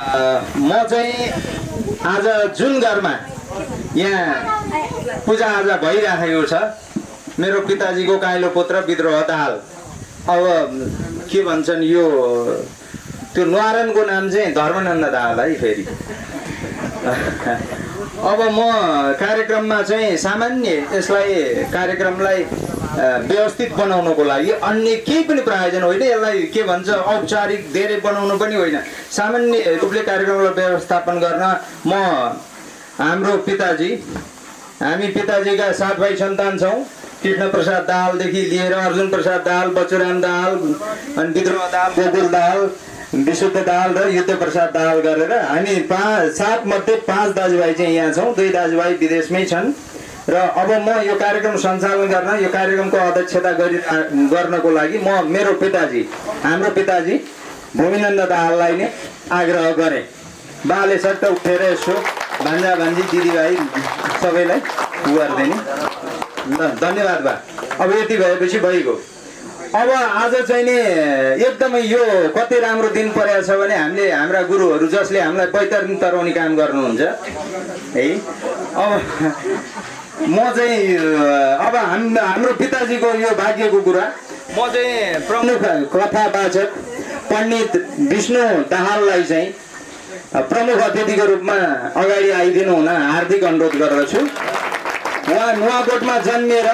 म चाहिँ आज जुन घरमा यहाँ पूजाआजा भइराखेको छ मेरो पिताजीको काइलो पुत्र विद्रोह दाहाल अब के भन्छन् यो त्यो न्वारानको नाम चाहिँ धर्मनन्द दाहाल है फेरि अब म कार्यक्रममा चाहिँ सामान्य यसलाई कार्यक्रमलाई व्यवस्थित बनाउनको लागि अन्य केही पनि प्रायोजन होइन यसलाई के भन्छ औपचारिक धेरै बनाउनु पनि होइन सामान्य रूपले कार्यक्रमलाई व्यवस्थापन गर्न म हाम्रो पिताजी हामी पिताजीका 7 भाइ सन्तान छौँ कृष्ण प्रसाद दाहालदेखि लिएर अर्जुन प्रसाद दाहाल बच्चुराम दाहाल अनि विद्रोह दाहाल गोकुल दाहाल विशुद्ध दाहाल र युद्ध प्रसाद दाहाल गरेर हामी 7 मध्ये 5 दाजुभाइ चाहिँ यहाँ छौँ 2 दाजुभाइ विदेशमै छन् र अब म यो कार्यक्रम सञ्चालन गर्न यो कार्यक्रमको अध्यक्षता गर्नको लागि म मेरो पिताजी हाम्रो पिताजी भूमिनन्द दाहाललाई नै आग्रह गरेँ बाले सट्ट उठेर यसो भान्जा भान्जी दिदीभाइ सबैलाई गरिदिने ल धन्यवाद बा अब यति भएपछि भइगयो अब आज चाहिँ नि एकदमै यो कति राम्रो दिन परेको छ भने हामीले हाम्रा गुरुहरू जसले हामीलाई वैतरणिक तराउने काम गर्नुहुन्छ है अब म चाहिँ अब हाम्रो पिताजीको यो भाग्यको कुरा म चाहिँ प्रमुख कथावाचक पण्डित विष्णु दाहाललाई चाहिँ प्रमुख अतिथिको रूपमा अगाडि आइदिनु हुन हार्दिक अनुरोध गर्दछु उहाँ नुवाकोटमा जन्मिएर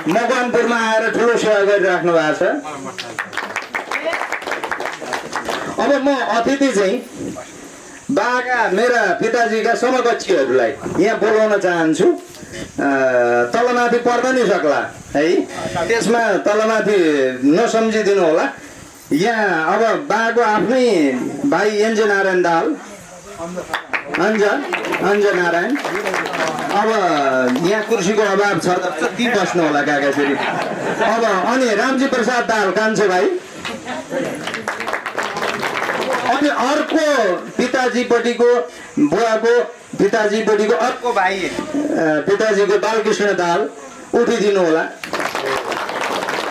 मकवानपुरमा आएर ठुलो सेवा गरिराख्नु भएको छ अब म अतिथि चाहिँ बाका मेरा पिताजीका समकक्षीहरूलाई यहाँ बोलाउन चाहन्छु तलमाथि पर्दा नि सक्ला है त्यसमा तलमाथि नसम्झिदिनु होला यहाँ अब बाको आफ्नै भाइ एनजे नारायण दाहाल अन्ज नारायण अब यहाँ कुर्सीको अभाव छ ती बस्नु होला काका फेरि अब अनि रामजी प्रसाद दाहाल कान्छो भाइ अनि अर्को पिताजीपट्टिको बुवाको पिताजीपट्टिको अर्को भाइ पिताजीको बालकृष्ण दाहाल उठिदिनु होला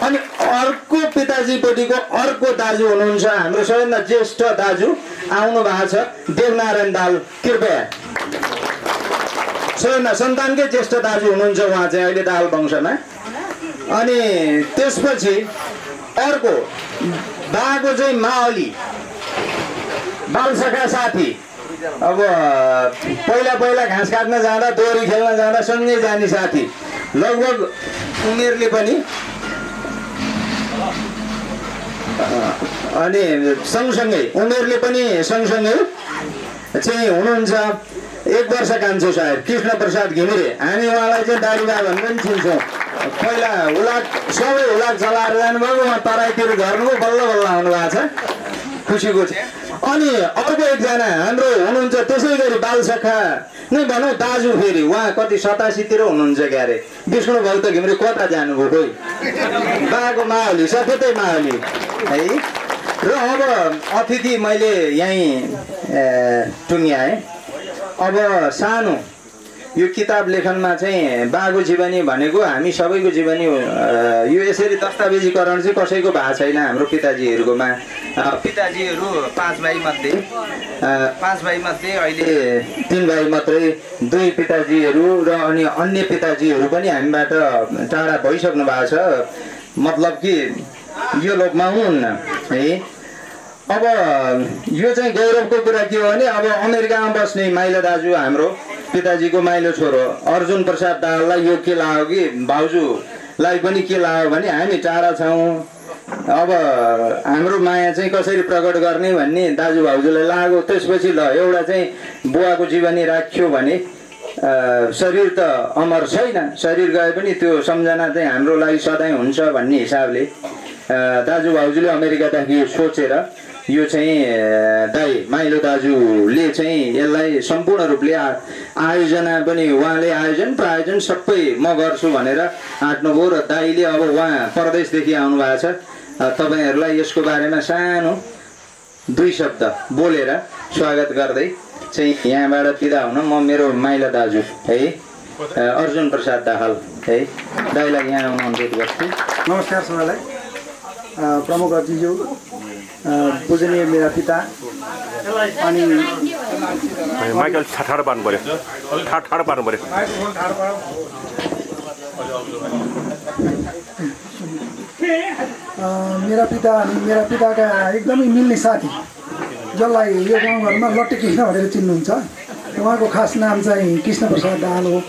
अनि अर्को पिताजीपट्टिको अर्को दाजु हुनुहुन्छ हाम्रो सबैभन्दा ज्येष्ठ दाजु आउनु भएको छ देवनारायण दाहाल कृपया सबैभन्दा सन्तानकै ज्येष्ठ दाजु हुनुहुन्छ उहाँ चाहिँ अहिले दाहाल वंशमा अनि त्यसपछि अर्को बाको चाहिँ मावली बालसखा साथी अब पहिला घाँस काट्न जाँदा दोहोरी खेल्न जाँदा सँगै जाने साथी लगभग उमेरले पनि अनि सँगसँगै उमेरले पनि सँगसँगै चाहिँ हुनुहुन्छ 1 वर्ष कान्छो सायद कृष्ण प्रसाद घिमिरे हामी उहाँलाई चाहिँ दारीबा भनेर पनि चिन्छौँ पहिला सबै हुलाक चलाएर जानुभएको उहाँ तराईतिर झर्नुभयो बल्ल बल्ल आउनु भएको छ खुसीको छ अनि अर्को एकजना हाम्रो हुनुहुन्छ त्यसै गरी बालसखा नै भनौँ दाजु फेरि उहाँ कति 87 तिर हुनुहुन्छ क्यारे विष्णु भक्त घिमिरे कता जानुभयो खोइ बाको माहली सत्यतै माहली है र अब अतिथि मैले यहीँ टुङ्ग्याएँ अब सानो यो किताब लेखनमा चाहिँ बाको जीवनी भनेको हामी सबैको जीवनी यो यसरी दस्तावेजीकरण चाहिँ कसैको भएको छैन हाम्रो पिताजीहरूकोमा पिताजीहरू 5 भाइ मध्ये अहिले 3 भाइ मात्रै 2 पिताजीहरू र अनि अन्य पिताजीहरू पनि हामीबाट टाढा भइसक्नु भएको छ मतलब कि यो लोकमा हुनुहुन्न है अब यो चाहिँ गौरवको कुरा के हो भने अब अमेरिकामा बस्ने माइला दाजु हाम्रो पिताजीको माइलो छोरो अर्जुन प्रसाद दाहाललाई यो के लाग्यो कि भाउजूलाई पनि के लाग्यो भने हामी टाढा छौँ अब हाम्रो माया चाहिँ कसरी प्रकट गर्ने भन्ने दाजु भाउजूलाई लाग्यो त्यसपछि ल एउटा चाहिँ बुवाको जीवनी राख्यो भने शरीर त अमर छैन शरीर गए पनि त्यो सम्झना चाहिँ हाम्रो लागि सधैँ हुन्छ भन्ने हिसाबले दाजु भाउजूले अमेरिकादेखि सोचेर यो चाहिँ दाइ माइलो दाजुले चाहिँ यसलाई सम्पूर्ण रूपले आयोजना पनि उहाँले आयोजन प्रायोजन सबै म गर्छु भनेर आँट्नुभयो र दाइले अब उहाँ परदेशदेखि आउनु भएको छ तपाईँहरूलाई यसको बारेमा सानो 2 शब्द बोलेर स्वागत गर्दै चाहिँ यहाँबाट बिदा हुन म मेरो माइला दाजु है अर्जुन प्रसाद दाहाल है दाइलाई यहाँ आउन अनुरोध गर्छु। नमस्कार सबैलाई। प्रमुख अतिथि पूजनीय मेरा पिता अनि माइकल ठाडो पार्नु पर्यो ठाडो पार्नु पर्यो मेरा पिता अनि मेरा पिताका एकदमै मिल्ने साथी जसलाई यो गाउँघरमा लट्टे कृष्ण भनेर चिन्नुहुन्छ उहाँको खास नाम चाहिँ कृष्ण प्रसाद दाहाल हो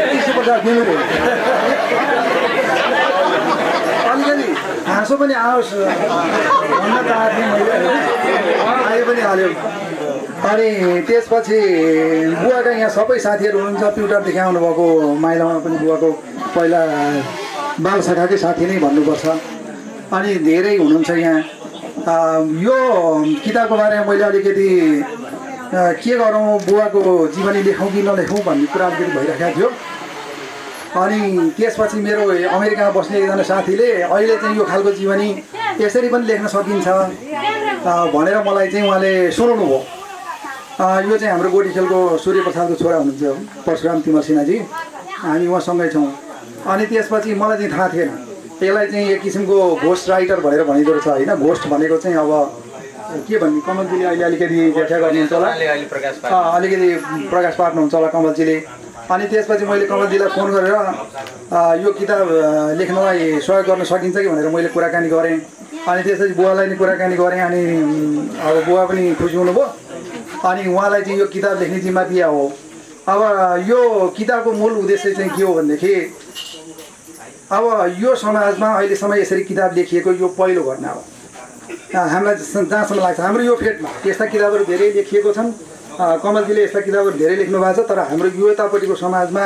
कृष्ण प्रसाद दिनु हो अलिकति हाँसो पनि आओस् भन्न चाहेको थिएँ मैले आयो पनि हाल्यो अनि त्यसपछि बुवाका यहाँ सबै साथीहरू हुनुहुन्छ ट्युटरदेखि आउनुभएको माइलामा पनि बुवाको पहिला बाल शाखाकै साथी नै भन्नुपर्छ अनि धेरै हुनुहुन्छ यहाँ यो किताबको बारेमा मैले अलिकति के गरौँ बुवाको जीवनी लेखौँ कि नलेखौँ भन्ने कुरा अलिकति भइरहेको थियो अनि त्यसपछि मेरो अमेरिकामा बस्ने एकजना साथीले अहिले चाहिँ यो खालको जीवनी यसरी पनि लेख्न सकिन्छ भनेर मलाई चाहिँ उहाँले सुनाउनु भयो यो चाहिँ हाम्रो गोटीखेलको सूर्य प्रसादको छोरा हुनुहुन्छ परशुराम तिमल सिन्हाजी हामी उहाँसँगै छौँ अनि त्यसपछि मलाई चाहिँ थाहा थिएन यसलाई चाहिँ एक किसिमको घोस्ट राइटर भनेर भनिँदो रहेछ होइन घोस्ट भनेको चाहिँ अब के भन्ने कमलजीले अहिले अलिकति व्याख्या गरिदिनुहुन्छ होला अलिकति प्रकाश पार्नुहुन्छ होला कमलजीले अनि त्यसपछि मैले कमलजीलाई फोन गरेर यो किताब लेख्नलाई सहयोग गर्न सकिन्छ कि भनेर मैले कुराकानी गरेँ अनि त्यसपछि बुवालाई नि कुराकानी गरेँ अनि अब बुवा पनि खुसी हुनुभयो अनि उहाँलाई चाहिँ यो किताब लेख्ने जिम्मा दिया हो अब यो किताबको मूल उद्देश्य चाहिँ के हो भनेदेखि अब यो समाजमा अहिलेसम्म यसरी किताब लेखिएको यो पहिलो घटना हो हामीलाई जहाँसम्म लाग्छ हाम्रो यो फेटमा यस्ता किताबहरू धेरै लेखिएको छन् कमलजीले यस्ता किताबहरू धेरै लेख्नु भएको छ तर हाम्रो युवतापट्टिको समाजमा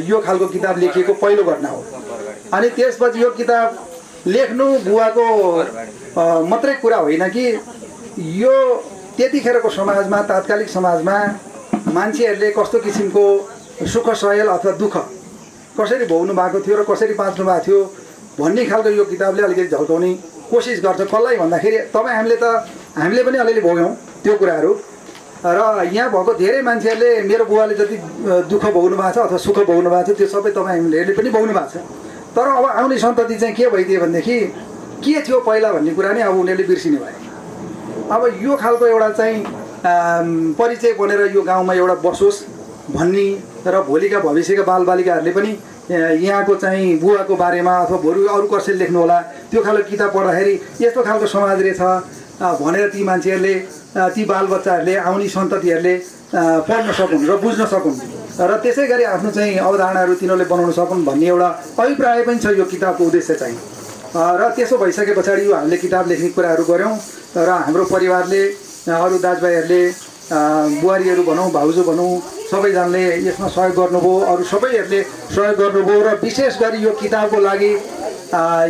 यो खालको किताब लेखिएको पहिलो घटना हो अनि त्यसपछि यो किताब लेख्नु बुवाको मात्रै कुरा होइन कि यो त्यतिखेरको समाजमा तात्कालिक समाजमा मान्छेहरूले कस्तो किसिमको सुख सयल अथवा दुःख कसरी भोग्नु भएको थियो र कसरी बाँच्नु भएको थियो भन्ने खालको यो किताबले अलिकति झल्काउने कोसिस गर्छ कसलाई भन्दाखेरि तपाईँ हामीले पनि अलिअलि भोग्यौँ त्यो कुराहरू र यहाँ भएको धेरै मान्छेहरूले मेरो बुवाले जति दुःख भोग्नु भएको छ अथवा सुख भोग्नु भएको छ त्यो सबै तपाईँहरूले पनि भोग्नु भएको छ तर अब आउने सन्तति चाहिँ के भइदियो भनेदेखि के थियो पहिला भन्ने कुरा नै अब उनीहरूले बिर्सिने भए अब यो खालको एउटा चाहिँ परिचय बनेर यो गाउँमा एउटा बसोस् भन्ने र भोलिका भविष्यका बालबालिकाहरूले पनि यहाँको चाहिँ बुवाको बारेमा अथवा भोलि अरू कसैले लेख्नु होला त्यो खालको किताब पढ्दाखेरि यस्तो खालको समाज रहेछ भनेर ती मान्छेहरूले ती बालबच्चाहरूले आउने सन्ततिहरूले पढ्न सकुन् र बुझ्न सकुन् र त्यसै गरी आफ्नो चाहिँ अवधारणाहरू तिनीहरूले बनाउन सकुन् भन्ने एउटा अभिप्राय पनि छ यो किताबको उद्देश्य चाहिँ र त्यसो भइसके पछाडि यो हामीले किताब लेख्ने कुराहरू गऱ्यौँ र हाम्रो परिवारले अरू दाजुभाइहरूले बुहारीहरू भनौँ भाउजू भनौँ सबैजनाले यसमा सहयोग गर्नुभयो अरू सबैहरूले सहयोग गर्नुभयो र विशेष गरी यो किताबको लागि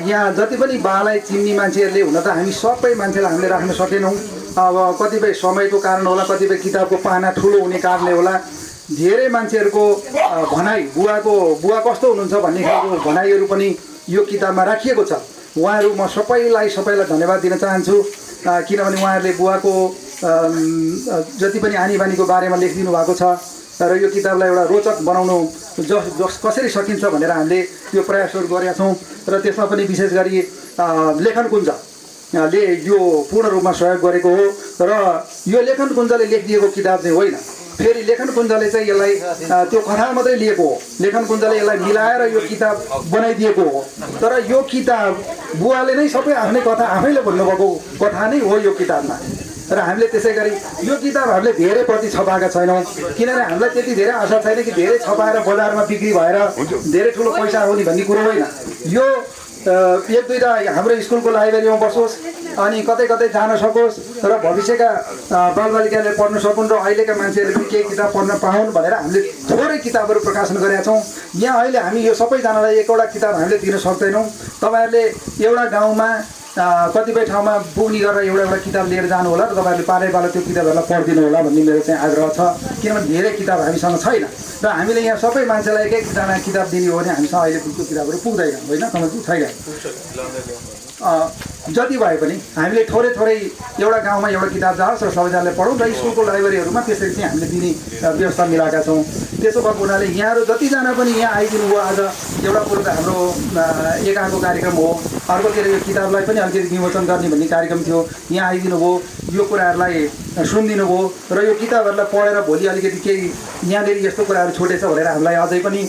यहाँ जति पनि बालाई चिन्ने मान्छेहरूले हुन त हामी सबै मान्छेलाई हामीले राख्न सकेनौँ अब कतिपय समयको कारण होला कतिपय किताबको पाना ठुलो हुने कारणले होला धेरै मान्छेहरूको भनाइ बुवा कस्तो हुनुहुन्छ भन्ने खालको भनाइहरू पनि यो किताबमा राखिएको छ उहाँहरू म सबैलाई धन्यवाद दिन चाहन्छु किनभने उहाँहरूले बुवाको जति पनि आनी बानीको बारेमा लेखिदिनु भएको छ र यो किताबलाई एउटा रोचक बनाउनु कसरी सकिन्छ भनेर हामीले त्यो प्रयासहरू गरेका छौँ र त्यसमा पनि विशेष गरी लेखन कुञ्जले यो पूर्ण रूपमा सहयोग गरेको हो र यो लेखन कुञ्जले लेखिदिएको किताब चाहिँ होइन फेरि लेखन कुञ्जले चाहिँ यसलाई त्यो कथा मात्रै लिएको हो लेखन कुञ्जले यसलाई मिलाएर यो किताब बनाइदिएको हो तर यो किताब बुवाले नै सबै आफ्नै कथा आफैले भन्नुभएको कथा नै हो यो किताबमा र हामीले त्यसै गरी यो किताब हामीले धेरै प्रति छपाएका छैनौँ किनभने हामीलाई त्यति धेरै आशा छैन कि धेरै छपाएर बजारमा बिक्री भएर धेरै ठुलो पैसा आउने भन्ने कुरो होइन यो एक दुईवटा हाम्रो स्कुलको लाइब्रेरीमा बसोस् अनि कतै कतै जान सकोस् र भविष्यका बालबालिकाले पढ्न सकुन् र अहिलेका मान्छेहरूले पनि केही किताब पढ्न पाउन् भनेर हामीले थोरै किताबहरू प्रकाशन गरेका छौँ यहाँ अहिले हामी यो सबैजनालाई एकवटा किताब हामीले दिन सक्दैनौँ तपाईँहरूले एउटा गाउँमा कतिपय ठाउँमा पुग्ने गरेर एउटा किताब लिएर जानु होला र तपाईँहरूले पारै त्यो किताबहरूलाई पढिदिनु होला भन्ने मेरो चाहिँ आग्रह छ किनभने धेरै किताब हामीसँग छैन र हामीले यहाँ सबै मान्छेलाई एक एकजना किताब दिने हो भने हामीसँग अहिले त्यो किताबहरू पुग्दैन होइन समझ छैन जति भए पनि हामीले थोरै एउटा गाउँमा एउटा किताब जाओस् र सबैजनाले पढौँ र स्कुलको लाइब्रेरीहरूमा त्यसरी चाहिँ हामीले दिने व्यवस्था मिलाएका छौँ। त्यसो भएको हुनाले यहाँहरू जतिजना पनि यहाँ आइदिनु भयो आज एउटा कुरो त हाम्रो एकाको कार्यक्रम हो, अर्कोतिर यो किताबलाई पनि अलिकति विमोचन गर्ने भन्ने कार्यक्रम थियो। यहाँ आइदिनु भयो, यो कुराहरूलाई सुनिदिनु भयो र यो किताबहरूलाई पढेर भोलि अलिकति केही यहाँनिर यस्तो कुराहरू छुटेछ भनेर हामीलाई अझै पनि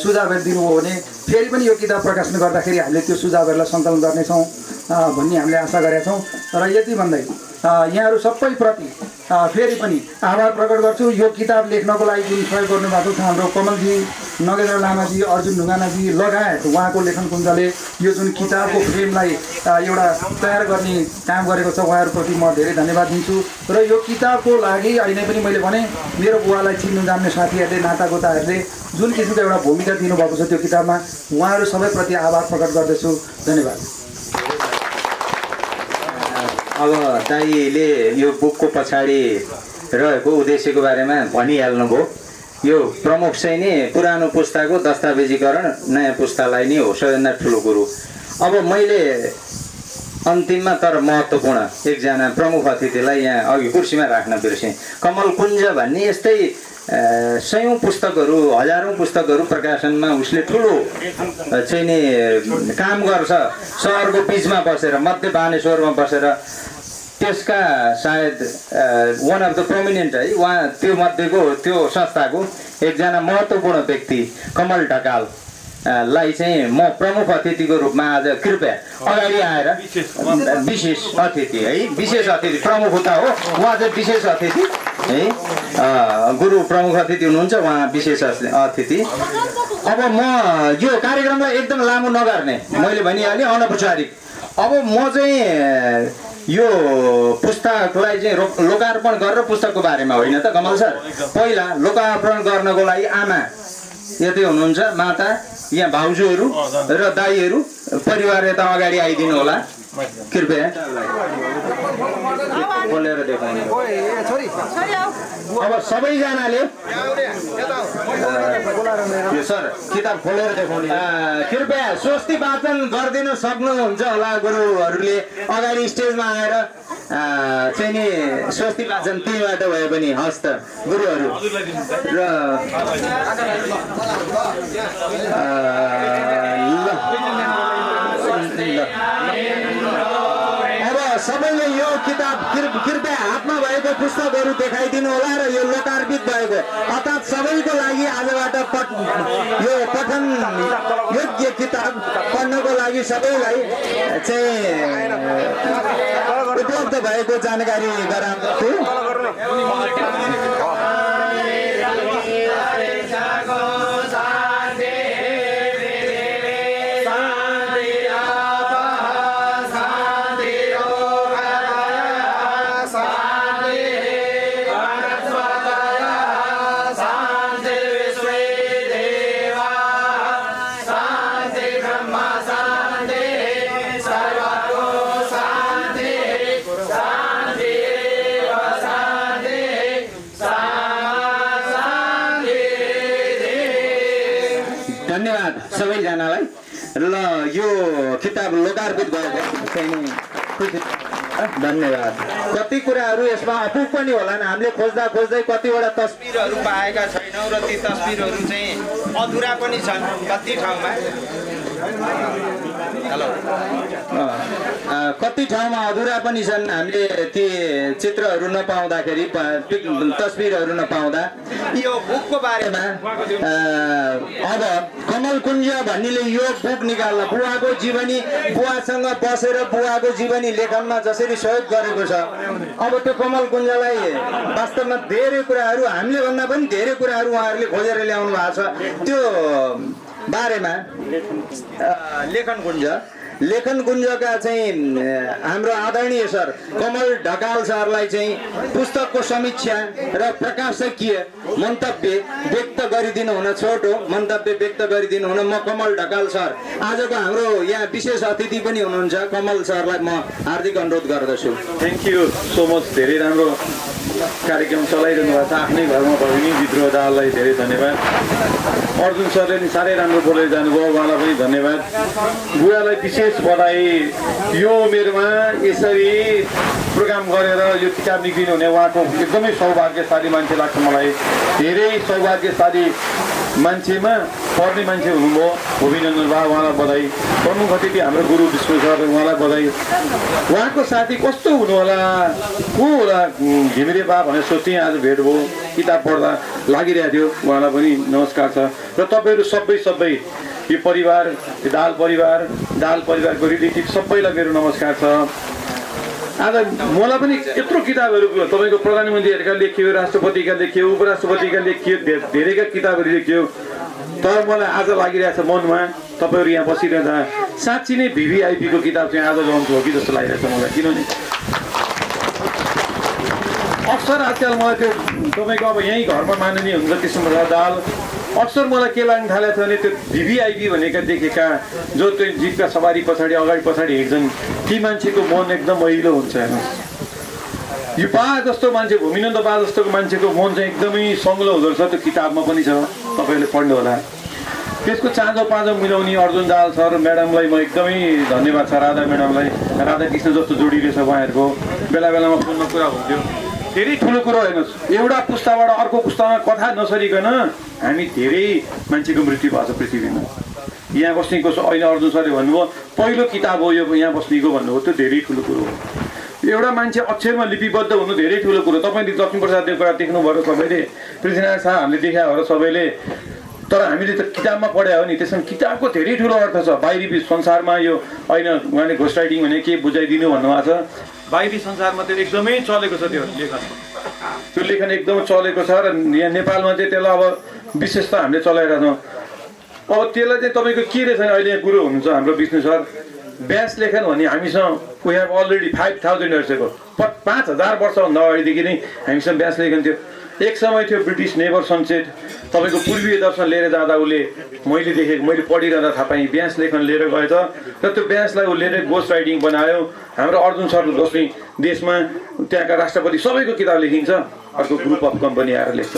सुझावहरू दिनुभयो भने फेरि पनि यो किताब प्रकाशन गर्दाखेरि हामीले त्यो सुझावहरूलाई सङ्कलन गर्नेछौँ भन्ने हामीले आशा गरेका छौँ। र यति भन्दै यहाँहरू सबैप्रति फेरि पनि आभार प्रकट गर्छु। यो किताब लेख्नको लागि जुन सहयोग गर्नुभएको छ हाम्रो कमलजी, नगेन्द्र लामाजी, अर्जुन ढुङ्गानाजी लगायत उहाँको लेखनकुञ्जले यो जुन किताबको फ्रेमलाई एउटा तयार गर्ने काम गरेको छ, उहाँहरूप्रति म धेरै धन्यवाद दिन्छु। र यो किताबको लागि अहिले पनि मैले भने मेरो बुवालाई चिन्नु जान्ने साथीहरूले, नातागोताहरूले जुन किसिमको एउटा भूमिका दिनुभएको छ त्यो किताबमा, उहाँहरू सबैप्रति आभार प्रकट गर्दछु। धन्यवाद। अब दाइले यो बुकको पछाडि रहेको उद्देश्यको बारेमा भनिहाल्नुभयो। यो प्रमुख चाहिँ नि पुरानो पुस्ताको दस्तावेजीकरण नयाँ पुस्तालाई नै हो सबैभन्दा ठुलो कुरो। अब मैले अन्तिममा तर महत्त्वपूर्ण एकजना प्रमुख अतिथिलाई यहाँ अघि कुर्सीमा राख्न बिर्सेँ। कमल कुञ्ज भन्ने यस्तै सयौँ पुस्तकहरू, हजारौँ पुस्तकहरू प्रकाशनमा उसले ठुलो चाहिँ नि काम गर्छ। सहरको बिचमा बसेर, मध्य बानेश्वरमा बसेर त्यसका सायद वान अफ द प्रोमिनेन्ट है, उहाँ त्यो मध्येको त्यो संस्थाको एकजना महत्त्वपूर्ण व्यक्ति कमल ढकाल लाई चाहिँ म प्रमुख अतिथिको रूपमा आज कृपया अगाडि आएर विशेष अतिथि है, विशेष अतिथि, प्रमुख हुँदा हो उहाँ चाहिँ विशेष अतिथि है, गुरु प्रमुख अतिथि हुनुहुन्छ, उहाँ विशेष अतिथि। अब म यो कार्यक्रमलाई एकदम लामो नगर्ने, मैले भनिहालेँ अनौपचारिक। अब म चाहिँ यो पुस्तकलाई चाहिँ लोकार्पण गरेर पुस्तकको बारेमा होइन त कमल सर, पहिला लोकार्पण गर्नको लागि आमा यतै हुनुहुन्छ, माता यहाँ भाउजूहरू र दाईहरू परिवार यता अगाडि आइदिनु होला कृपया। बोलेर देखाउनु। अब सबैजनाले यो सर किताब खोलेर देखाउने कृपया स्वस्ति वाचन गरिदिन सक्नुहुन्छ होला। गुरुहरूले अगाडि स्टेजमा आएर चाहिँ नि स्वस्ति वाचन त्यहीबाट भए पनि हस् त गुरुहरू। र अब सबैले यो किताब कृपया हातमा भएको पुस्तकहरू देखाइदिनु होला र यो लोकार्पित भएको अर्थात् सबैको लागि आजबाट यो पठन योग्य किताब पढ्नको लागि सबैलाई चाहिँ उपलब्ध भएको जानकारी गराउँछु। धन्यवाद सबैजनालाई। ल यो किताब लोकार्पित भएको धन्यवाद। कति कुराहरू यसमा अपुग पनि होलान्, हामीले खोज्दा खोज्दै कतिवटा तस्बिरहरू पाएका छैनौँ र ती तस्बिरहरू चाहिँ अधुरा पनि छन् कति ठाउँमा। हेलो, कति ठाउँमा अधुरा पनि छन्, हामीले ती चित्रहरू नपाउँदाखेरि, तस्बिरहरू नपाउँदा। यो बुकको बारेमा अब कमल कुञ्ज भन्नेले यो बुक निकाल्न बुवाको जीवनी, बुवासँग बसेर बुवाको जीवनी लेखनमा जसरी सहयोग गरेको छ, अब त्यो कमल कुञ्जलाई वास्तवमा धेरै कुराहरू, हामीले भन्दा पनि धेरै कुराहरू उहाँहरूले खोजेर ल्याउनु भएको छ। त्यो बारेमा लेखन कुञ्जका चाहिँ हाम्रो आदरणीय सर कमल ढकाल सरलाई चाहिँ पुस्तकको समीक्षा र प्रकाशकीय मन्तव्य व्यक्त गरिदिनु हुन, छोटो मन्तव्य व्यक्त गरिदिनु हुन म कमल ढकाल सर, आजको हाम्रो यहाँ विशेष अतिथि पनि हुनुहुन्छ, कमल सरलाई म हार्दिक अनुरोध गर्दछु। Thank you so much. धेरै राम्रो कार्यक्रम चलाइरहनु भएको छ। आफ्नै घरमा भयो भने विद्रोह दाललाई धेरै धन्यवाद। अर्जुन सरले नि साह्रै राम्रो बोलेर जानुभयो, उहाँलाई पनि धन्यवाद। बुवालाई विशेष बधाई। यो उमेरमा यसरी प्रोग्राम गरेर यो किताब निक्लिनु हुने उहाँको एकदमै सौभाग्यशाली मान्छे लाग्छ मलाई। धेरै सौभाग्यशाली मान्छेमा पर्ने मान्छे हुनुभयो भूमिनन्दन बा, उहाँलाई बधाई। प्रमुख अतिथि हाम्रो गुरु विष्णु सर, उहाँलाई बधाई। उहाँको साथी कस्तो हुनु होला, को होला घिमिरे बा भनेर सोच्थेँ, आज भेट भयो, किताब पढ्दा लागिरहेको थियो। उहाँलाई पनि नमस्कार छ। र तपाईँहरू सबै यो परिवार, यो दाल परिवारको रिलेटिभ सबैलाई मेरो नमस्कार छ। आज मलाई पनि यत्रो किताबहरू तपाईँको प्रधानमन्त्रीहरूका लेखियो, राष्ट्रपतिका लेखियो, उपराष्ट्रपतिका लेखियो, धेरैका किताबहरू लेखियो। तर मलाई आज लागिरहेछ मनमा, तपाईँहरू यहाँ बसिरहँदा साँच्ची नै VVIPको किताब चाहिँ आज लन्च हो कि जस्तो लागिरहेछ मलाई। किनभने अक्सर आजकल मलाई त्यो तपाईँको अब यहीँ घरमा माननीय हुन्छ कृष्णप्रसाद दाल, अक्सर मलाई के लाग्न थालेको छ भने त्यो VVIP भनेका देखेका जो त्यो जिपका सवारी पछाडि अगाडि पछाडि हिँड्छन् ती मान्छेको मन एकदम महिलो हुन्छ। हेर्नुहोस्, यो बा जस्तो मान्छे, भूमिनन्द बा जस्तोको मान्छेको मन चाहिँ एकदमै सङ्लो हुँदो रहेछ। त्यो किताबमा पनि छ, तपाईँले पढ्नु होला। त्यसको चाँजो पाँजो मिलाउने अर्जुन दाल सर म्याडमलाई म एकदमै धन्यवाद छ। राधा म्याडमलाई, राधाकृष्ण जस्तो जोडी रहेछ उहाँहरूको। बेला बेलामा फोनमा कुरा हुन्थ्यो। धेरै ठुलो कुरो हेर्नुहोस्, एउटा पुस्ताबाट अर्को पुस्तामा कथा नसरिकन हामी धेरै मान्छेको मृत्यु भएको छ पृथ्वीमा। यहाँ बस्नेको अहिले अर्जुन सरले भन्नुभयो पहिलो किताब हो यो यहाँ बस्नेको भन्नुभयो, त्यो धेरै ठुलो कुरो हो। एउटा मान्छे अक्षरमा लिपिबद्ध हुनु धेरै ठुलो कुरो। तपाईँले लक्ष्मीप्रसाद देवकोटा देख्नुभयो र सबैले, पृथ्वीनारायण शाह हामीले देखायो र सबैले। तर हामीले त किताबमा पढायो हो नि, त्यसमा किताबको धेरै ठुलो अर्थ छ। बाहिरी संसारमा यो होइन उहाँले घोस्ट राइटिङ भने के बुझाइदिनु भन्नुभएको छ। बाहिरी संसारमा त्यो एकदमै चलेको छ, त्यो लेखन एकदमै चलेको छ। र यहाँ नेपालमा चाहिँ त्यसलाई अब विशेष त हामीले चलाइरहेछौँ। अब त्यसलाई चाहिँ तपाईँको के रहेछ भने अहिले यहाँ गुरु हुनुहुन्छ हाम्रो विष्णु सर, व्यास लेखन भने हामीसँग वी हेभ अलरेडी 5000 इयर्सको 5000 वर्षभन्दा अगाडिदेखि नै हामीसँग व्यास लेखन थियो। एक समय थियो ब्रिटिस नेभर सनसेट, तपाईँको पूर्वीय दर्शन लिएर जाँदा उसले, मैले देखेको, मैले पढिरहँदा थाहा पाएँ, व्यास लेखन लिएर गएछ र त्यो व्यासलाई उसले गोस्ट राइटिङ बनायो। हाम्रो अर्जुन सर जस्तै देशमा त्यहाँका राष्ट्रपति सबैको किताब लेखिन्छ, अर्को ग्रुप अफ कम्पनी आएर लेख्छ।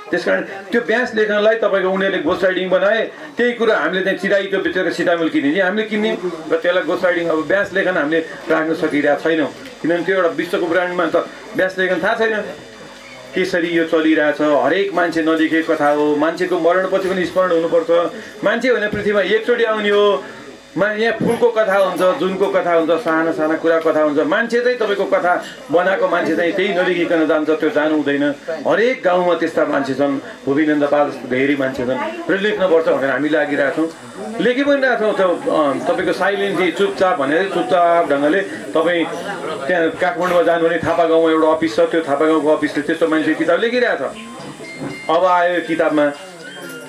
त्यस कारण त्यो व्यास लेखनलाई तपाईँको उनीहरूले गोस्ट राइटिङ बनाए। त्यही कुरा हामीले चाहिँ चिराइतो बेचेर सिटामिल किनिदिने हामीले किन्यौँ र त्यसलाई गोस्ट राइटिङ अब व्यास लेखन हामीले राख्न सकिरहेको छैनौँ। किनभने त्यो एउटा विश्वको ब्रान्डमा त व्यास लेखन थाहा छैन कसरी यो चलिरहेछ। हरेक मान्छे नलेखेको कथा हो। मान्छेको मरणपछि पनि स्मरण हुनुपर्छ। मान्छे भने पृथ्वीमा एकचोटि आउने हो। यहाँ फुलको कथा हुन्छ, जुनको कथा हुन्छ, साना साना कुरा कथा हुन्छ। मान्छे चाहिँ तपाईँको कथा बनाएको मान्छे चाहिँ त्यही नलेखिकन जान्छ, त्यो जानु हुँदैन। हरेक गाउँमा त्यस्ता मान्छे छन्, भूमिनन्द बा जस्तो धेरै मान्छे छन् र लेख्नुपर्छ भनेर हामी लागिरहेछौँ, लेखि पनि रहेछौँ। त्यो तपाईँको साइलेन्टली चुपचाप भनेर चुपचाप ढङ्गले तपाईँ त्यहाँ काठमाडौँमा जानु भने थापा गाउँमा एउटा अफिस छ, त्यो थापा गाउँको अफिसले त्यस्तो मान्छे किताब लेखिरहेछ। अब आयो किताबमा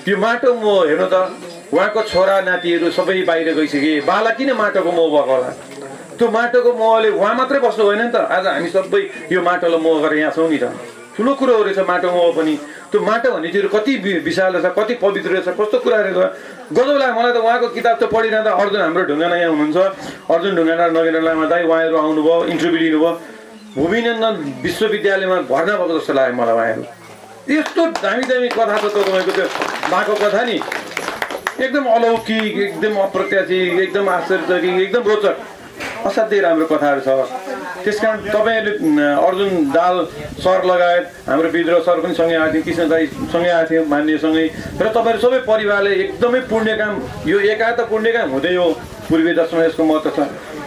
त्यो माटो मोह हेर्नु त, उहाँको छोरा नातिहरू सबै बाहिर गइसके, बाला किन माटोको मोह भएको होला? त्यो माटोको मोहले उहाँ मात्रै बस्नु होइन नि त। आज हामी सबै यो माटोलाई मोह गरेर यहाँ छौँ नि त। ठुलो कुरो रहेछ माटो मोह पनि। त्यो माटो भन्ने चिज कति विशाल रहेछ, कति पवित्र रहेछ, कस्तो कुरा रहेछ। गजब लाग्यो मलाई त उहाँको किताब त पढिरहँदा। अर्जुन हाम्रो ढुङ्गाना यहाँ हुनुहुन्छ, अर्जुन ढुङ्गाना नगेन्द्र लामा दाई, उहाँहरू आउनुभयो, इन्टरभ्यू लिनुभयो। भूमिनन्दन विश्वविद्यालयमा भर्ना भएको जस्तो लाग्यो मलाई उहाँहरू। यस्तो दामी दामी कथा छ तपाईँको त्यो बाको कथा नि, एकदम अलौकिक, एकदम अप्रत्याशित, एकदम आश्चर्यजनक, एकदम रोचक, असाध्यै राम्रो कथाहरू छ। त्यस कारण तपाईँहरूले अर्जुन दाल सर लगायत हाम्रो विद्रोह सर पनि सँगै आएको थियो, कृष्ण दाई सँगै आएको थियो मान्यसँगै, र तपाईँहरू सबै परिवारले एकदमै पुण्य काम, यो एकात पुण्य काम हुँदै हो। पूर्वीय दर्शनमा यसको महत्त्व छ।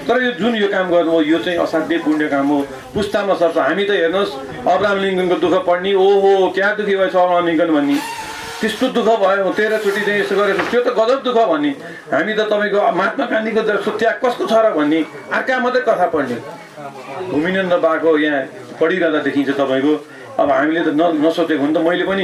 तर यो जुन यो काम गर्नु हो यो चाहिँ असाध्यै पुण्य काम हो। पुस्तामा सर्छ। हामी त हेर्नुहोस् अब्राहम लिङ्कनको दुःख पढ्ने, ओहो क्या दुःखी भएछ अब्राहम लिङ्कन भन्ने, त्यस्तो दुःख भयो 13 चोटि चाहिँ यसो गरेको, त्यो त गजब दुःख भन्ने। हामी त तपाईँको महात्मा गान्धीको जस्तो त्याग कसको छ र भन्ने, अर्का मात्रै कथा पढ्ने। भूमिनन्द बाको यहाँ पढिरहँदा देखिन्छ तपाईँको। अब हामीले त नसोचेको हो नि त। मैले पनि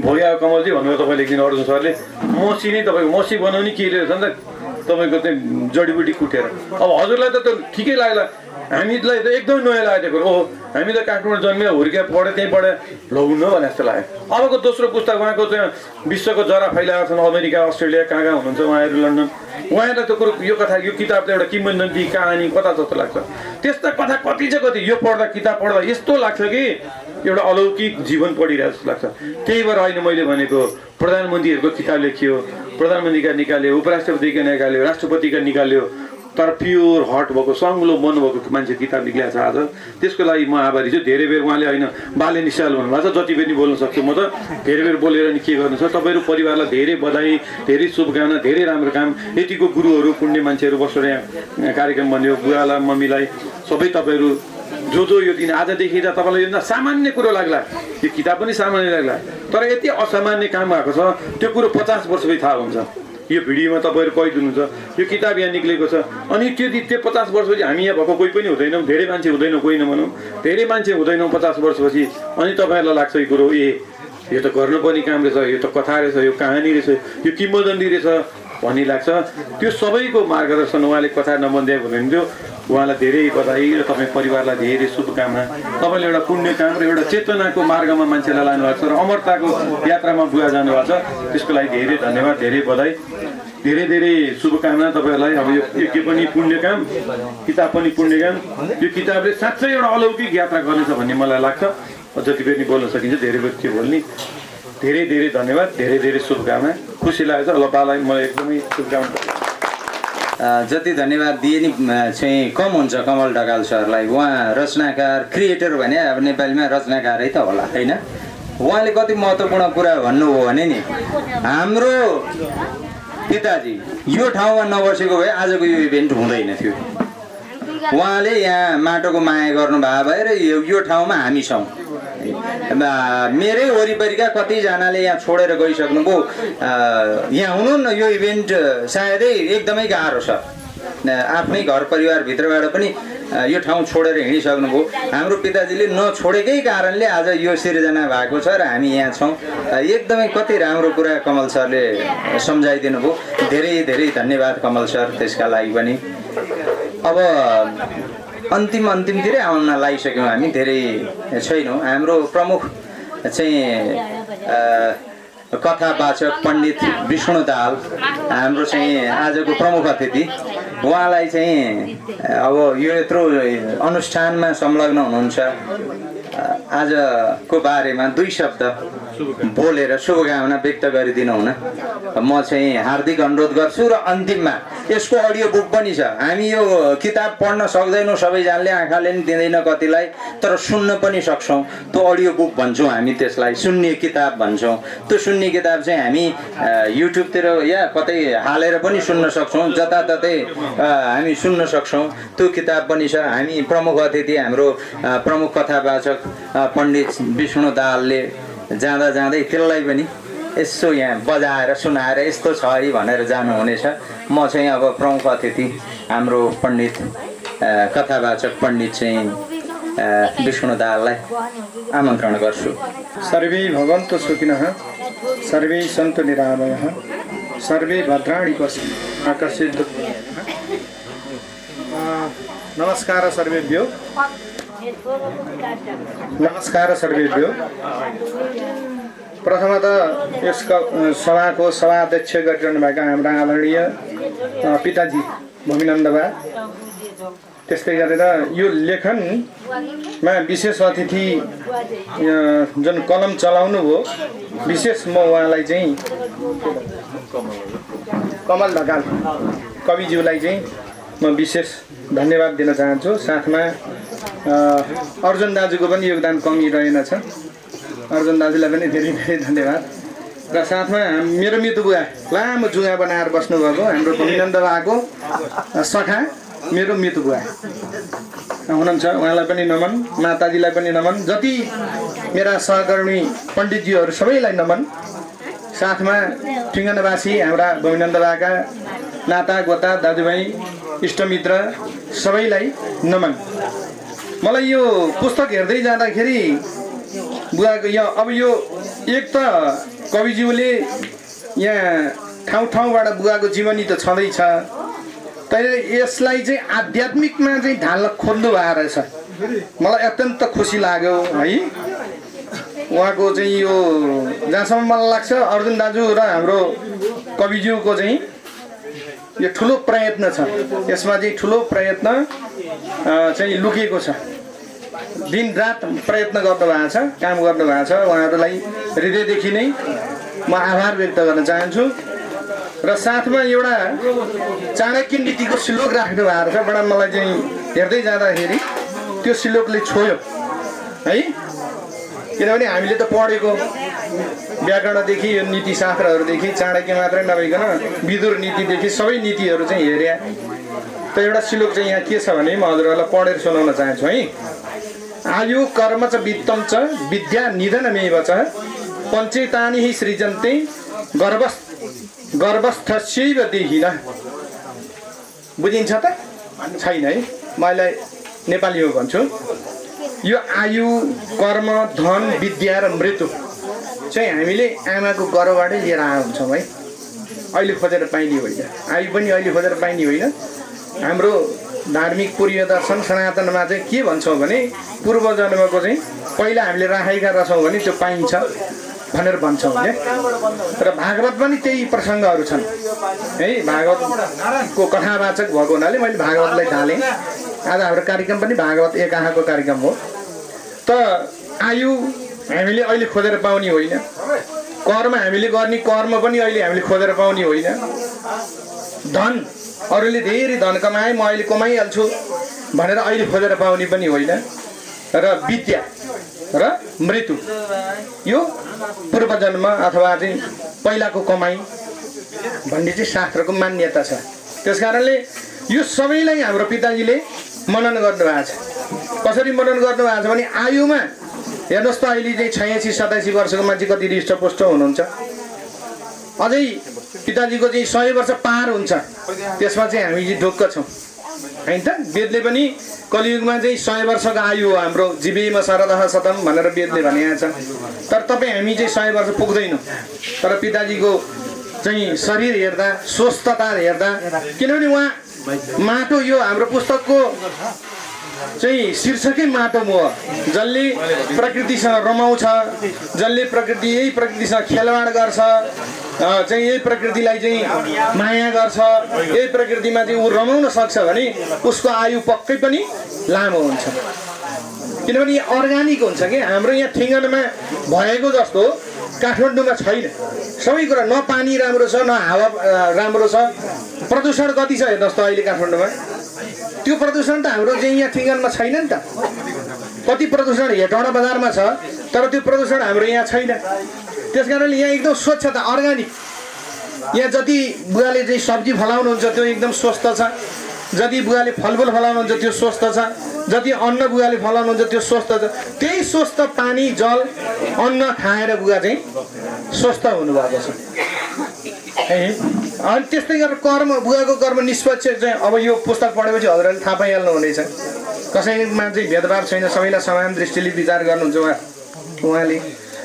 भोग्या कमलजी भन्नुभयो तपाईँले एकदिन अर्जुन सरले, मसी नै तपाईँको मसी बनाउने के रहेछ नि त तपाईँको चाहिँ जडीबुटी कुटेर। अब हजुरलाई त त्यो ठिकै लाग्ला, हामीलाई त एकदमै नयाँ लागेको हो। हामी त काठमाडौँ जन्मे हुर्किया पढेँ, त्यहीँ पढेँ, लौनु भने जस्तो लाग्यो। अबको दोस्रो पुस्तक उहाँको चाहिँ विश्वको जरा फैलाएका छन्, अमेरिका अस्ट्रेलिया कहाँ कहाँ हुनुहुन्छ उहाँहरू, लन्डन। उहाँलाई त कुरो यो कथा, यो किताब त एउटा किंवदन्ती कहानी कथा जस्तो लाग्छ। त्यस्ता कथा कति चाहिँ कति, यो पढ्दा किताब पढ्दा यस्तो लाग्छ कि एउटा अलौकिक जीवन पढिरहेको जस्तो लाग्छ। त्यही भएर अहिले मैले भनेको प्रधानमन्त्रीहरूको किताब लेखियो, प्रधानमन्त्रीका निकाल्यो, उपराष्ट्रपतिका निकाल्यो, राष्ट्रपतिका निकाल्यो, तर प्योर हर्ट भएको सङ्लो मन भएको मान्छे किताब निक्लिएको छ आज। त्यसको लागि म आभारी छु। धेरै बेर उहाँले होइन बाले निश्चल भन्नुभएको छ, जति पनि बोल्न सक्छु म त धेरै बेर बोलेर नि के गर्नु छ। तपाईँहरू परिवारलाई धेरै बधाई, धेरै शुभकामना, धेरै राम्रो काम। यतिको गुरुहरू पुण्य मान्छेहरू बसेर यहाँ कार्यक्रम बन्यो, बुवालाई मम्मीलाई सबै तपाईँहरू जो यो दिन आजदेखि त तपाईँलाई यो सामान्य कुरो लाग्ला, यो किताब पनि सामान्य लाग्ला, तर यति असामान्य काम भएको छ त्यो कुरो 50 वर्षपछि थाहा हुन्छ। यो भिडियोमा तपाईँहरू कहदिनुहुन्छ यो किताब यहाँ निक्लेको छ, अनि त्यो 50 वर्षपछि हामी यहाँ भएको कोही पनि हुँदैनौँ, धेरै मान्छे हुँदैनौँ, कोही नभनौँ धेरै मान्छे हुँदैनौँ 50 वर्षपछि। अनि तपाईँहरूलाई लाग्छ यो कुरो यो त गर्नुपर्ने काम रहेछ, यो त कथा रहेछ, यो कहानी रहेछ, यो किम्वदन्ती रहेछ भन्ने लाग्छ। त्यो सबैको मार्गदर्शन उहाँले कथा नबन्दै हुनुहुन्थ्यो। उहाँलाई धेरै बधाई र तपाईँ परिवारलाई धेरै शुभकामना। तपाईँले एउटा पुण्य काम र एउटा चेतनाको मार्गमा मान्छेलाई लानुभएको छ र अमरताको यात्रामा बुवा जानुभएको छ, त्यसको लागि धेरै धन्यवाद, धेरै बधाई, धेरै धेरै शुभकामना तपाईँहरूलाई। अब यो के पनि पुण्य काम, किताब पनि पुण्य काम। यो किताबले साँच्चै एउटा अलौकिक यात्रा गर्नेछ भन्ने मलाई लाग्छ। जति पनि बोल्न सकिन्छ धेरै बेर के बोल्ने। धेरै धेरै धन्यवाद, धेरै धेरै शुभकामना। खुसी लागेको छ। अल्लाहलाई मलाई एकदमै शुभकामना। जति धन्यवाद दिए नि चाहिँ कम हुन्छ कमल ढकाल सरलाई। उहाँ रचनाकार, क्रिएटर भने अब नेपालीमा रचनाकारै त होला होइन। उहाँले कति महत्त्वपूर्ण कुरा भन्नुभयो भने नि, हाम्रो पिताजी यो ठाउँमा नबसेको भए आजको यो इभेन्ट हुँदैन थियो। उहाँले यहाँ माटोको माया गर्नुभएको भएर यो ठाउँमा हामी छौँ। मेरै वरिपरिका कतिजनाले यहाँ छोडेर गइसक्नुभयो। यहाँ हुनुहुन्न, यो इभेन्ट सायदै एकदमै गाह्रो छ। आफ्नै घर परिवारभित्रबाट पनि यो ठाउँ छोडेर हिँडिसक्नुभयो। हाम्रो पिताजीले नछोडेकै कारणले आज यो सिर्जना भएको छ र हामी यहाँ छौँ। एकदमै कति राम्रो कुरा कमल सरले सम्झाइदिनु भयो। धेरै धेरै धन्यवाद कमल सर, त्यसका लागि पनि। अब अन्तिमतिरै आउन लागिसक्यौँ हामी, धेरै छैनौँ। हाम्रो प्रमुख चाहिँ कथावाचक पण्डित विष्णु दाहाल हाम्रो चाहिँ आजको प्रमुख अतिथि। उहाँलाई चाहिँ अब यो यत्रो अनुष्ठानमा संलग्न हुनुहुन्छ, आजको बारेमा 2 शब्द बोलेर शुभकामना व्यक्त गरिदिनु हुन म चाहिँ हार्दिक अनुरोध गर्छु। र अन्तिममा यसको अडियो बुक पनि छ। हामी यो किताब पढ्न सक्दैनौँ, सबैजनाले आँखाले पनि दिँदैन कतिलाई, तर सुन्न पनि सक्छौँ। त्यो अडियो बुक भन्छौँ हामी, त्यसलाई सुन्ने किताब भन्छौँ। त्यो सुन्ने किताब चाहिँ हामी युट्युबतिर या कतै हालेर पनि सुन्न सक्छौँ, जताततै हामी सुन्न सक्छौँ। त्यो किताब पनि छ। हामी प्रमुख अतिथि हाम्रो प्रमुख कथावाचक पण्डित विष्णु दाहालले जाँदा जाँदै त्यसलाई पनि यसो यहाँ बजाएर सुनाएर यस्तो छ है भनेर जानुहुनेछ। म चाहिँ अब प्रमुख अतिथि हाम्रो पण्डित कथावाचक पण्डित चाहिँ विष्णु दाहाललाई आमन्त्रण गर्छु। सर्वे भवन्तु सुखिनः, सर्वे सन्तु निरामयः, सर्वे भद्राणि पश्यन्तु मा कश्चित् दुःखं। नमस्कार सर्वेभ्यो, नमस्कार सर्वेभ्यो। प्रथमतः यस सभाको सभाध्यक्ष गरिरहनुभएका हाम्रा आदरणीय पिताजी भूमिनन्दबा, त्यस्तै गरेर यो लेखनमा विशेष अतिथि जुन कलम चलाउनु भयो, विशेष म उहाँलाई चाहिँ कमल ढकाल कविज्यूलाई चाहिँ म विशेष धन्यवाद दिन चाहन्छु। साथमा अर्जुन दाजुको पनि योगदान कमी रहेनछ। अर्जुन दाजुलाई पनि धेरै धेरै धन्यवाद। र साथमा मेरो मितु बुवा लामो जुगा बनाएर बस्नुभएको हाम्रो भूमिनन्द बाको सखा मेरो मितु बुवा हुनुहुन्छ, उहाँलाई पनि नमन। माताजीलाई पनि नमन। जति मेरा सहकर्मी पण्डितज्यूहरू सबैलाई नमन। साथमा ठिङ्गनवासी हाम्रा भूमिनन्द बाका नाता गोता दाजुभाइ इष्टमित्र सबैलाई नमन। मलाई यो पुस्तक हेर्दै जाँदाखेरि बुवाको अब यो एक त कविज्यूले यहाँ ठाउँ ठाउँबाट बुवाको जीवनी त छँदैछ, तर यसलाई चाहिँ आध्यात्मिकमा चाहिँ ढाल्न खोज्नु भएको रहेछ। मलाई अत्यन्त खुसी लाग्यो है। उहाँको चाहिँ यो जहाँसम्म मलाई लाग्छ अर्जुन दाजु र हाम्रो कविज्यूको चाहिँ यो ठुलो प्रयत्न छ। यसमा चाहिँ ठुलो प्रयत्न चाहिँ लुकेको छ। दिनरात प्रयत्न गर्नुभएको छ, काम गर्नुभएको छ। उहाँहरूलाई हृदयदेखि नै म आभार व्यक्त गर्न चाहन्छु। र साथमा एउटा चाणक्य नीतिको श्लोक राख्नु भएको छ। बडा मलाई चाहिँ हेर्दै जाँदाखेरि त्यो श्लोकले छोयो है, किनभने हामीले त पढेको व्याकरणदेखि यो नीतिशास्त्रहरूदेखि चाणक्य मात्रै नभइकन विदुर नीतिदेखि सबै नीतिहरू चाहिँ हेरे। त एउटा श्लोक चाहिँ यहाँ के छ भने म हजुरहरूलाई पढेर सुनाउन चाहन्छु है। आयु कर्म च वित्तम च विद्या निधनमेव च पञ्चेतानि हि सृजन्ते गर्भस्थस्यैव देहिनः। बुझिन्छ त? छैन है, म यसलाई नेपालीमा भन्छु। यो आयु कर्म धन विद्या र मृत्यु चाहिँ हामीले आमाको गर्भबाटै लिएर आएको हुन्छौँ है। अहिले खोजेर पाइने होइन, आयु पनि अहिले खोजेर पाइने होइन। हाम्रो धार्मिक पूर्वीय दर्शन सनातनमा चाहिँ के भन्छौँ भने पूर्व जन्मको चाहिँ पहिला हामीले राखेका रहेछौँ भने त्यो पाइन्छ भनेर भन्छौँ क्या। र भागवत पनि त्यही प्रसङ्गहरू छन् है। भागवतको कथावाचक भएको हुनाले मैले भागवतलाई ढालेँ। आज हाम्रो कार्यक्रम पनि भागवत एक आँखाको कार्यक्रम हो। त आयु हामीले अहिले खोजेर पाउने होइन, कर्म हामीले गर्ने कर्म पनि अहिले हामीले खोजेर पाउने होइन, धन अरूले धेरै धन कमाए म अहिले कमाइहाल्छु भनेर अहिले खोजेर पाउने पनि होइन, र विद्या र मृत्यु यो पूर्वजन्म अथवा चाहिँ पहिलाको कमाइ भन्ने चाहिँ शास्त्रको मान्यता छ। त्यस कारणले यो सबैलाई हाम्रो पिताजीले मनन गर्नुभएको छ। कसरी मनन गर्नुभएको छ भने आयुमा हेर्नुहोस् त, अहिले चाहिँ 86-87 वर्षको मान्छे कति हृष्टपुष्ट हुनुहुन्छ। अझै पिताजीको चाहिँ 100 वर्ष पार हुन्छ, त्यसमा चाहिँ हामी चाहिँ ढुक्क छौँ होइन त। वेदले पनि कलियुगमा चाहिँ 100 वर्षको आयु हो हाम्रो, जीवेम शरदः शतम भनेर वेदले भनेको छ। तर तपाईँ हामी चाहिँ 100 वर्ष पुग्दैनौँ। तर पिताजीको चाहिँ शरीर हेर्दा, स्वस्थता हेर्दा, किनभने उहाँ माटो, यो हाम्रो पुस्तकको चाहिँ शीर्षकै माटो हो। जसले प्रकृतिसँग रमाउँछ, जसले यही प्रकृतिसँग खेलवाड गर्छ, चाहिँ यही प्रकृतिलाई चाहिँ माया गर्छ, यही प्रकृतिमा चाहिँ ऊ रमाउन सक्छ भने उसको आयु पक्कै पनि लामो हुन्छ। किनभने यो अर्ग्यानिक हुन्छ कि हाम्रो यहाँ ठिङ्गनमा भएको जस्तो काठमाडौँमा छैन। सबै कुरा, न पानी राम्रो छ, न हावा राम्रो छ। प्रदूषण कति छ हेर्नुहोस् त अहिले काठमाडौँमा। त्यो प्रदूषण त हाम्रो चाहिँ यहाँ ठिङ्गनमा छैन नि त। कति प्रदूषण हेटौँडा बजारमा छ, तर त्यो प्रदूषण हाम्रो यहाँ छैन। त्यस कारणले यहाँ एकदम स्वच्छ छ, अर्ग्यानिक। यहाँ जति बुवाले चाहिँ सब्जी फलाउनुहुन्छ त्यो एकदम स्वस्थ छ, जति बुवाले फलफुल फलाउनुहुन्छ त्यो स्वस्थ छ, जति अन्न बुवाले फलाउनुहुन्छ त्यो स्वस्थ छ। त्यही स्वस्थ पानी जल अन्न खाएर बुवा चाहिँ स्वस्थ हुनुभएको छ है। अनि त्यस्तै गरेर कर्म, बुवाको कर्म निष्पक्ष चाहिँ अब यो पुस्तक पढेपछि हजुरहरूले थाहा पाइहाल्नु हुनेछ। कसैमा चाहिँ भेदभाव छैन, सबैलाई समान दृष्टिले विचार गर्नुहुन्छ उहाँले।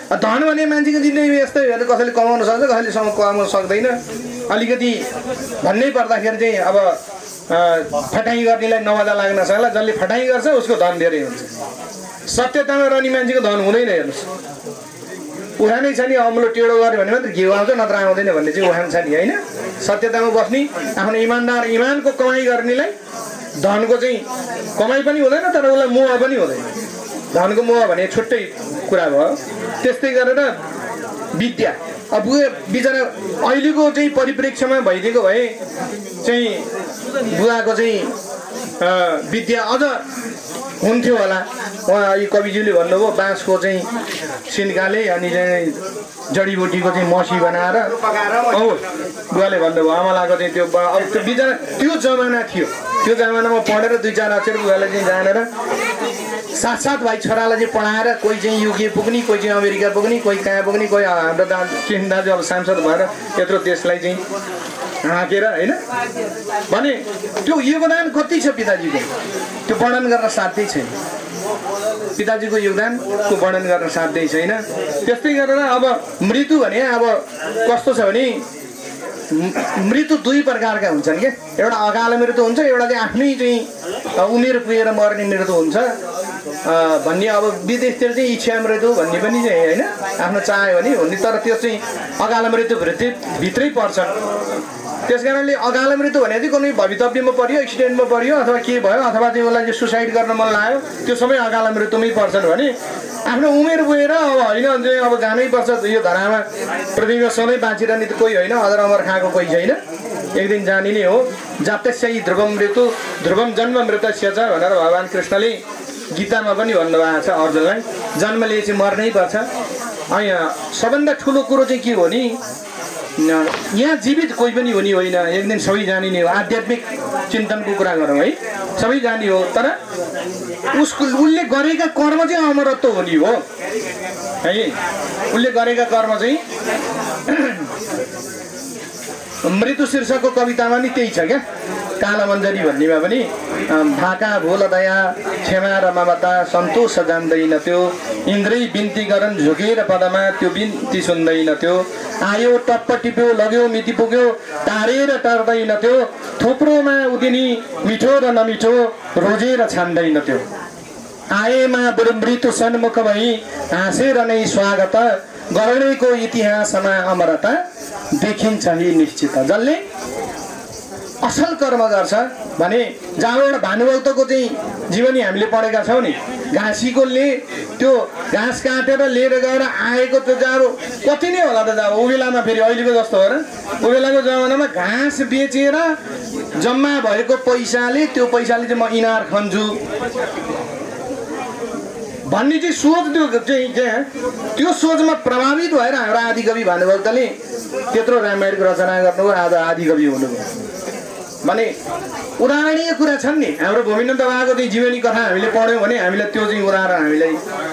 धन भने मान्छेको जिन्दगी यस्तै हो, कसैले कमाउन सक्छ, कसैले कमाउन सक्दैन। अलिकति भन्नै पर्दाखेरि चाहिँ अब फटाइ गर्नेलाई नमजा लाग्न सक्ला, जसले फटाइ गर्छ उसको धन धेरै हुन्छ। सत्यतामा रहने मान्छेको धन हुँदैन। हेर्नुहोस्, उखानै छ नि, अम्लो टेढो गऱ्यो भने मात्र घिउ आउँछ, नत्र आउँदैन भन्ने चाहिँ उखान छ नि होइन। सत्यतामा बस्ने, आफ्नो इमान्दार इमानको कमाइ गर्नेलाई धनको चाहिँ कमाइ पनि हुँदैन, तर उसलाई मोह पनि हुँदैन। धनको मोह भने छुट्टै कुरा भयो। त्यस्तै गरेर विद्या, अब बिचरा अहिलेको चाहिँ परिप्रेक्ष्यमा भइदिएको भए चाहिँ बुवाको चाहिँ विद्या अझ हुन्थ्यो होला। उहाँ यो कविज्यूले भन्नुभयो बाँसको चाहिँ सिन्काले अनि चाहिँ जडीबुटीको चाहिँ मसी बनाएर बुवाले भन्नुभयो आमालाको चाहिँ त्यो। अब त्यो बिचरा त्यो जमाना थियो, त्यो जमानामा पढेर 2-4 अक्षर बुवाले चाहिँ जानेर साथ भाइ छोरालाई चाहिँ पढाएर कोही चाहिँ युके पुग्ने, कोही चाहिँ अमेरिका पुग्ने, कोही कहाँ पुग्ने, कोही हाम्रो किसिम दाजु अब सांसद भएर यत्रो देशलाई चाहिँ हाँकेर होइन भने त्यो योगदान कति छ पिताजीको, त्यो वर्णन गर्न साध्यै छैन। पिताजीको योगदानको वर्णन गर्न साध्यै छैन। त्यस्तै गरेर अब मृत्यु भने अब कस्तो छ भने मृत्यु 2 प्रकारका हुन्छन् क्या। एउटा अकाल मृत्यु हुन्छ, एउटा चाहिँ आफ्नै चाहिँ उमेर पुगेर मर्ने मृत्यु हुन्छ भन्ने। अब विदेशतिर चाहिँ इच्छा मृत्यु भन्ने पनि चाहिँ होइन, आफ्नो चाह्यो भने हुने, तर त्यो चाहिँ अकाल मृत्यु भित्रै पर्छ। त्यस कारणले अकाल मृत्यु भने चाहिँ कुनै भवितव्यमा पर्यो, एक्सिडेन्टमा पर्यो अथवा के भयो अथवा चाहिँ उसलाई चाहिँ सुसाइड गर्न मन लाग्यो, त्यो सबै अकाल मृत्युमै पर्छन् भने आफ्नो उमेर गएर अब होइन चाहिँ अब जानै पर्छ यो धरामा, पृथ्वीमा सधैँ बाँचिरहने त कोही होइन, अदर अमर खाएको कोही छैन, एक दिन जाने नै हो। जातस्यै ध्रुवम मृत्यु ध्रुवम जन्म मृतस्य छ भनेर भगवान् कृष्णले गीतामा पनि भन्नुभएको छ अर्जुनलाई, जन्मले चाहिँ मर्नै पर्छ। यहाँ सबभन्दा ठुलो कुरो चाहिँ के हो नि, यहाँ जीवित कोही पनि हुने होइन, एक दिन सबै जाने नै हो। आध्यात्मिक चिन्तनको कुरा गरौँ है, सबै जाने हो, तर उसले गरेका कर्म चाहिँ अमरत्व हुने हो है। उसले गरेका कर्म चाहिँ मृत्यु शीर्षकको कवितामा नि त्यही छ क्या, कालमञ्जरी भन्नेमा पनि भाका भोल दया क्षमा र ममता सन्तोष जान्दैन त्यो, इन्द्रै बिन्ती गरन झुकेर पदमा त्यो बिन्ती सुन्दैन त्यो, आयो टप्प टिप्यो लग्यो मिति पुग्यो टारेर टर्दैन त्यो, थुप्रोमा उदिनी मिठो र नमिठो रोजेर छान्दैन त्यो, आएमा बरु मृत्यु सन्मुख भई हाँसेर नै स्वागत, गर्नेको इतिहासमा अमरता देखिन्छ नि निश्चित। जसले असल कर्म गर्छ भने जहाँबाट भानुभक्तको चाहिँ जीवनी हामीले पढेका छौँ नि, घाँसीकोले त्यो घाँस काटेर लिएर गएर आएको त्यो चाहिँ अब कति नै होला त अब ऊ बेलामा, फेरि अहिलेको जस्तो हो र, ऊ बेलाको जमानामा घाँस बेचेर जम्मा भएको पैसाले त्यो पैसाले चाहिँ म इनार खन्छु भन्ने चाहिँ सोच, त्यो सोचमा प्रभावित भएर हाम्रो आदिकवि भानुभक्तले त्यत्रो रामायणको रचना गर्नुभयो, आज आदिकवि हुनुभयो भने उदाहरणीय कुरा छन् नि। हाम्रो भूमिनन्द बाबाको चाहिँ जीवनी कथा हामीले पढ्यौँ भने हामीलाई त्यो चाहिँ उदाहरण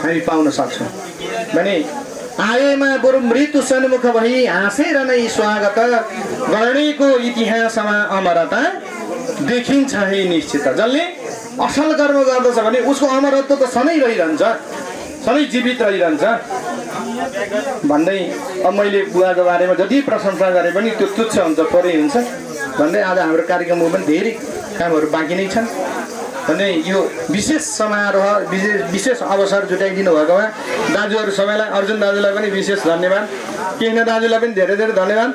हामी पाउन सक्छौँ भने आएमा बरु मृत्यु सन्मुख भई हाँसेर नै स्वागत, गर्नेको इतिहासमा अमरता देखिन्छ है निश्चित। जसले असल कर्म गर्दछ भने उसको अमरत्व त सधैँ रहिरहन्छ, सधैँ जीवित रहिरहन्छ भन्दै अब मैले बुवाको बारेमा जति प्रशंसा गरे पनि त्यो तुच्छ हुन्छ, थोरै हुन्छ भन्दै आज हाम्रो कार्यक्रममा पनि धेरै कामहरू बाँकी नै छन् भन्दै यो विशेष समारोह विशेष अवसर जुटाइदिनु भएकोमा दाजुहरू सबैलाई, अर्जुन दाजुलाई पनि विशेष धन्यवाद, कृष्ण दाजुलाई पनि धेरै धेरै धन्यवाद,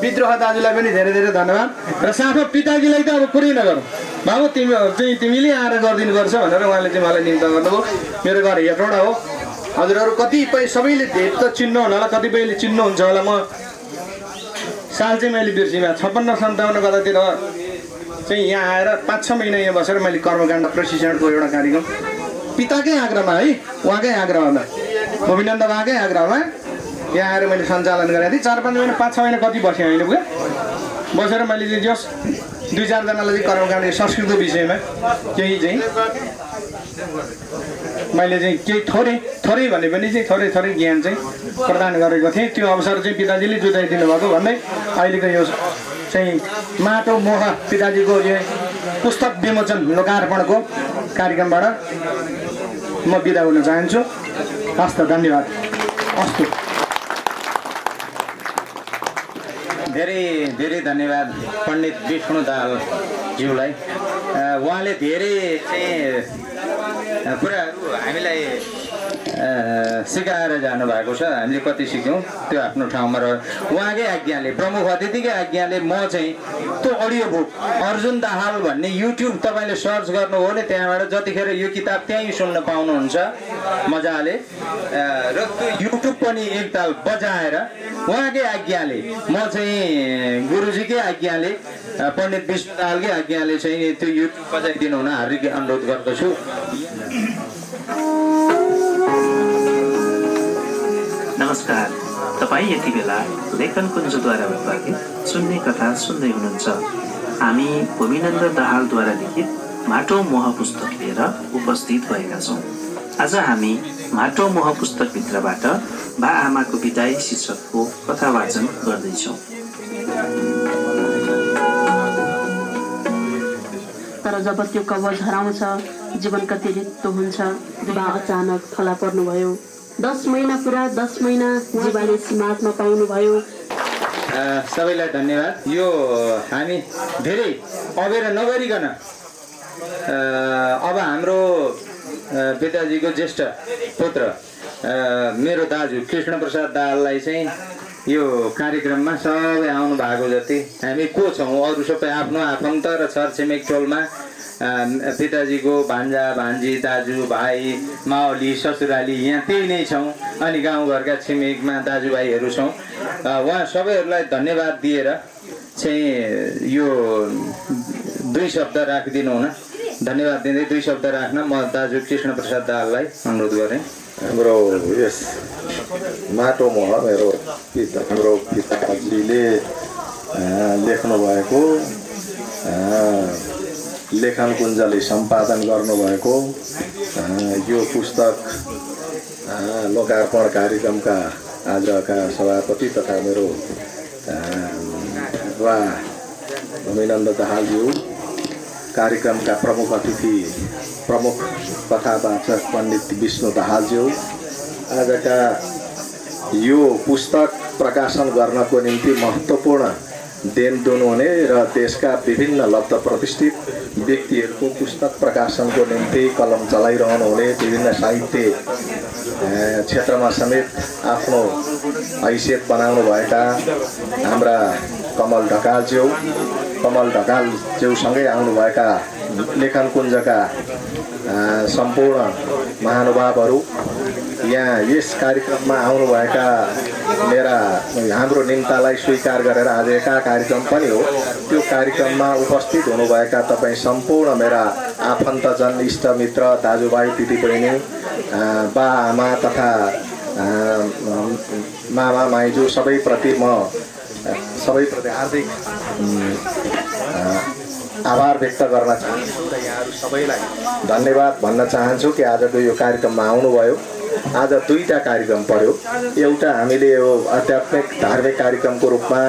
विद्रोह दाजुलाई पनि धेरै धेरै धन्यवाद र साथमा पिताजीलाई त अब कुरै नगरौँ, बाबु तिमीले आएर गरिदिनु पर्छ भनेर उहाँले चाहिँ मलाई निम्ता गर्नुभयो। मेरो घर हेटौँडा हो, हजुरहरू कतिपय सबैले धेरै त चिन्नु होला, कतिपयले चिन्नुहुन्छ होला। म साल चाहिँ मैले बिर्सिमा 56-57 कतातिर चाहिँ यहाँ आएर 5-6 महिना यहाँ बसेर मैले कर्मकाण्ड प्रशिक्षणको एउटा कार्यक्रम पिताकै आग्रहमा है, उहाँकै आग्रहमा, गोविन्दन्द बाबाकै आग्रहमा यहाँ आएर मैले सञ्चालन गरेको थिएँ। 4-5 महिना 5-6 महिना कति बसेँ होइन पुग्यो, बसेर मैले चाहिँ जस 2-4जनालाई चाहिँ कर्मकाण्ड संस्कृतको विषयमा केही चाहिँ मैले चाहिँ केही थोरै भने पनि चाहिँ थोरै ज्ञान चाहिँ प्रदान गरेको थिएँ। त्यो अवसर चाहिँ पिताजीले जुटाइदिनु भएको भन्दै अहिलेको यो चाहिँ माटो मोह पिताजीको यो पुस्तक विमोचन लोकार्पणको कार्यक्रमबाट म बिदा हुन चाहन्छु। हस्त, धन्यवाद, अस्तु। धेरै धेरै धन्यवाद पण्डित विष्णु दाहालज्यूलाई। उहाँले धेरै चाहिँ कुराहरू हामीलाई सिकाएर जानुभएको छ, हामीले कति सिक्यौँ त्यो आफ्नो ठाउँमा रह्यो। उहाँकै आज्ञाले, प्रमुख अतिथिकै आज्ञाले म चाहिँ त्यो अडियो बुक अर्जुन दाहाल भन्ने युट्युब तपाईँले सर्च गर्नुभयो भने त्यहाँबाट जतिखेर यो किताब त्यहीँ सुन्न पाउनुहुन्छ मजाले, र त्यो युट्युब पनि एकताल बजाएर उहाँकै आज्ञाले, म चाहिँ गुरुजीकै आज्ञाले, पण्डित विष्णु दाहालकै आज्ञाले चाहिँ त्यो युट्युब बजाइदिनु हुन हार्दिक अनुरोध गर्दछु। नमस्कार, तपाईँ यति बेला लेखन कुञ्जद्वारा उत्पादित सुन्ने कथा सुन्दै हुनुहुन्छ। हामी भूमिनन्द दाहालद्वारा लिखित माटो मोह पुस्तक लिएर उपस्थित भएका छौँ। आज हामी माटो मोह पुस्तकभित्रबाट बा आमाको विदाई शीर्षकको कथा वाचन गर्दैछौँ। तर जब त्यो कवच हराउँछ, जीवन कति रित्तो हुन्छ। बा अचानक थला पर्नुभयो। 10 महिना पुरा 10 महिना जीवनले समाजमा पाउनुभयो। सबैलाई धन्यवाद। यो हामी धेरै अबेर नगरिकन अब हाम्रो पिताजीको ज्येष्ठ पुत्र मेरो दाजु कृष्ण प्रसाद दाहाललाई चाहिँ यो कार्यक्रममा सबै आउनु भएको जति हामी को छौँ अरू सबै आफ्नो आफन्त र छरछिमेक टोलमा पिताजीको भान्जा भान्जी दाजु भाइ मावली ससुराली यहाँ त्यही नै छौँ अनि गाउँघरका छिमेकमा दाजुभाइहरू छौँ उहाँ सबैहरूलाई धन्यवाद दिएर चाहिँ यो 2 शब्द राखिदिनु हुन धन्यवाद दिँदै 2 शब्द राख्न म दाजु कृष्ण प्रसाद दाहाललाई अनुरोध गरेँ। हाम्रो यस माटो मोह हाम्रो पिताजीले लेख्नुभएको लेखन कुञ्जले सम्पादन गर्नुभएको यो पुस्तक लोकार्पण कार्यक्रमका आजका सभापति तथा मेरो वा भूमिनन्द दाहालज्यू कार्यक्रमका प्रमुख अतिथि प्रमुख कथावाचक पण्डित विष्णु दाहालज्यू आजका यो पुस्तक प्रकाशन गर्नको निम्ति महत्त्वपूर्ण देन दिनुहुने र देशका विभिन्न लब्ध प्रतिष्ठित व्यक्तिहरूको पुस्तक प्रकाशनको निम्ति कलम चलाइरहनु हुने विभिन्न साहित्य क्षेत्रमा समेत आफ्नो हैसियत बनाउनुभएका हाम्रा कमल ढकालज्यूसँगै आउनुभएका लेखन कुञ्जका सम्पूर्ण महानुभावहरू यहाँ यस कार्यक्रममा आउनुभएका हाम्रो निम्तालाई स्वीकार गरेर आज एका कार्यक्रम पनि हो त्यो कार्यक्रममा उपस्थित हुनुभएका तपाईँ सम्पूर्ण मेरा आफन्तजन इष्टमित्र दाजुभाइ दिदीबहिनी बा आमा तथा मामा माइजू सबैप्रति हार्दिक आभार व्यक्त गर्न चाहन्छु र यहाँहरू सबैलाई धन्यवाद भन्न चाहन्छु कि आजको यो कार्यक्रममा आउनुभयो। आज 2टा कार्यक्रम पर्यो। एउटा हामीले यो आध्यात्मिक धार्मिक कार्यक्रमको रूपमा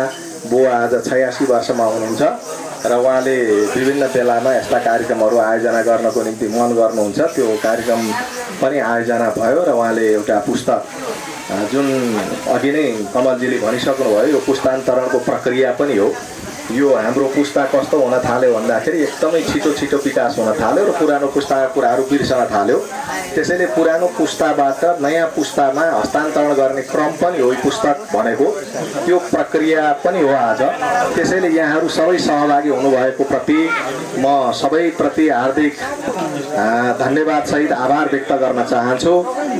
बुवा आज 86 वर्षमा हुनुहुन्छ र उहाँले विभिन्न बेलामा यस्ता कार्यक्रमहरू आयोजना गर्नको निम्ति मन गर्नुहुन्छ। त्यो कार्यक्रम पनि आयोजना भयो र उहाँले एउटा पुस्तक जुन अघि नै कमलजीले भनिसक्नुभयो यो पुस्तान्तरणको प्रक्रिया पनि हो। यो हाम्रो पुस्ता कस्तो हुन थाल्यो भन्दाखेरि एकदमै छिटो विकास हुन थाल्यो र पुरानो पुस्ताका कुराहरू बिर्सन थाल्यो। त्यसैले पुरानो पुस्ताबाट नयाँ पुस्तामा हस्तान्तरण गर्ने क्रम पनि हो पुस्तक भनेको, त्यो प्रक्रिया पनि हो आज। त्यसैले यहाँहरू सबै सहभागी हुनुभएको प्रति म सबैप्रति हार्दिक धन्यवाद सहित आभार व्यक्त गर्न चाहन्छु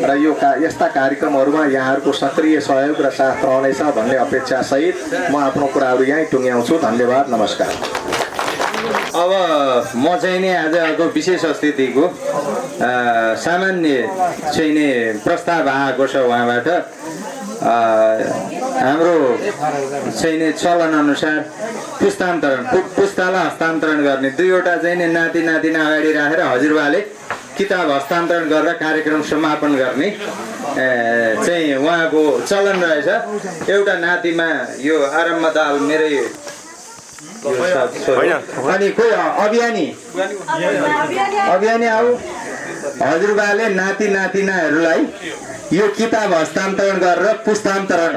र यो यस्ता कार्यक्रमहरूमा यहाँहरूको सक्रिय सहयोग र साथ रहनेछ भन्ने अपेक्षा सहित म आफ्नो कुराहरू यहीँ टुङ्ग्याउँछु। धन्यवाद, नमस्कार। अब म चाहिँ नि आजको विशेष अतिथिको सामान्य चाहिँ नि प्रस्ताव आएको छ उहाँबाट। हाम्रो चाहिँ नि चलन अनुसार पुस्तालाई हस्तान्तरण गर्ने 2वटा चाहिँ नि नाति नातिना अगाडि राखेर हजुरबाले किताब हस्तान्तरण गरेर कार्यक्रम समापन गर्ने चाहिँ उहाँको चलन रहेछ। एउटा नातिमा यो आरम्भ दाल मेरै अनि कोही अभियानी आऊ। हजुरबाले नाति नातिनाहरूलाई यो किताब हस्तान्तरण गरेर पुस्तान्तरण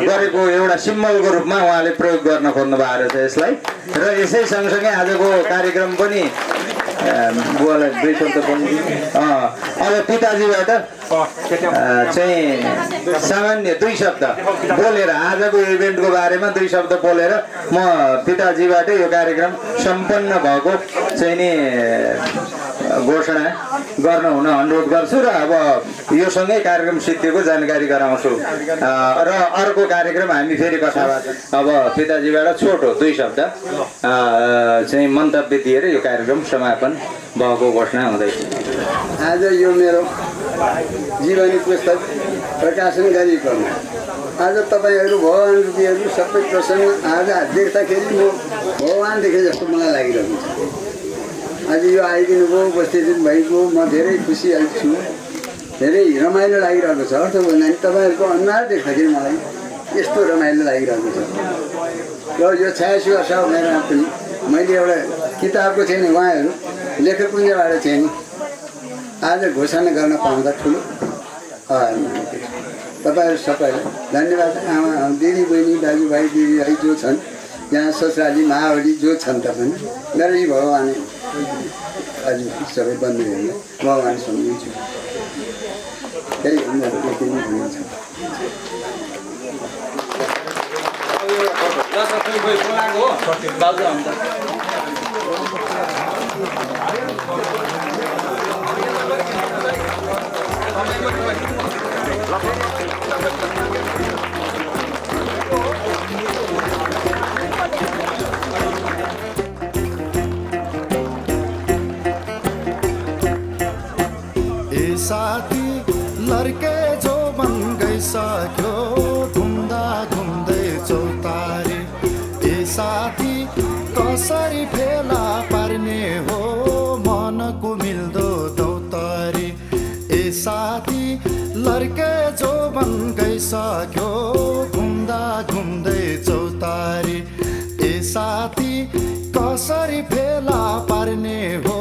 गरेको एउटा सिम्बलको रूपमा उहाँले प्रयोग गर्न खोज्नु भएको छ यसलाई। र यसै सँगसँगै आजको कार्यक्रम पनि बुवालाई 2 शब्द पनि अब पिताजीबाट चाहिँ सामान्य 2 शब्द बोलेर आजको इभेन्टको बारेमा 2 शब्द बोलेर म पिताजीबाट यो कार्यक्रम सम्पन्न भएको चाहिँ नि घोषणा गर्न हुन अनुरोध गर्छु र अब यो सँगै कार्यक्रम सिद्धिको जानकारी गराउँछु। र अर्को कार्यक्रम हामी फेरि कथावाचक अब पिताजीबाट छोटो 2 शब्द चाहिँ मन्तव्य दिएर यो कार्यक्रम समापन भएको घोषणा हुँदैछ। आज यो मेरो जीवनी पुस्तक प्रकाशन गरिएको आज तपाईँहरू भगवान् रूपीहरू सबै प्रसन्न आज देख्दाखेरि म भगवान् देखे जस्तो मलाई लागिरहेको छ। आज यो आइदिनु भयो, उपस्थित भएको म धेरै खुसी छु, धेरै रमाइलो लागिरहेको छ। अर्थ भन्दा नि तपाईँहरूको अनुहार देख्दाखेरि मलाई यस्तो रमाइलो लागिरहेको छ। र यो 86 वर्ष भनेर पनि मैले एउटा किताबको थिएँ नि, उहाँहरू लेखक कुञ्जबाट थिएँ नि, आज घोषणा गर्न पाउँदा ठुलो तपाईँहरू सबैलाई धन्यवाद। आमा दिदी बहिनी दाजुभाइ दिदीभाइ जो छन् यहाँ, ससुराली मावली जो छन् त पनि मेरो यी भगवान् हजुर सबै बन्धुहरूलाई भगवान् सम्झिन्छु। त्यही उनीहरूले भनिन्छ। बोलाएको हो दाजु अन्त साथी लड्के जो बन गइसक्यो घुम्दा घुम्दै चौतारी ए साथी कसरी फेला पार्ने हो मनको मिल्दो दौतारी ए साथी लड्के जो बन गइसक्यो घुम्दा घुम्दै चौतारी ए साथी कसरी फेला पार्ने हो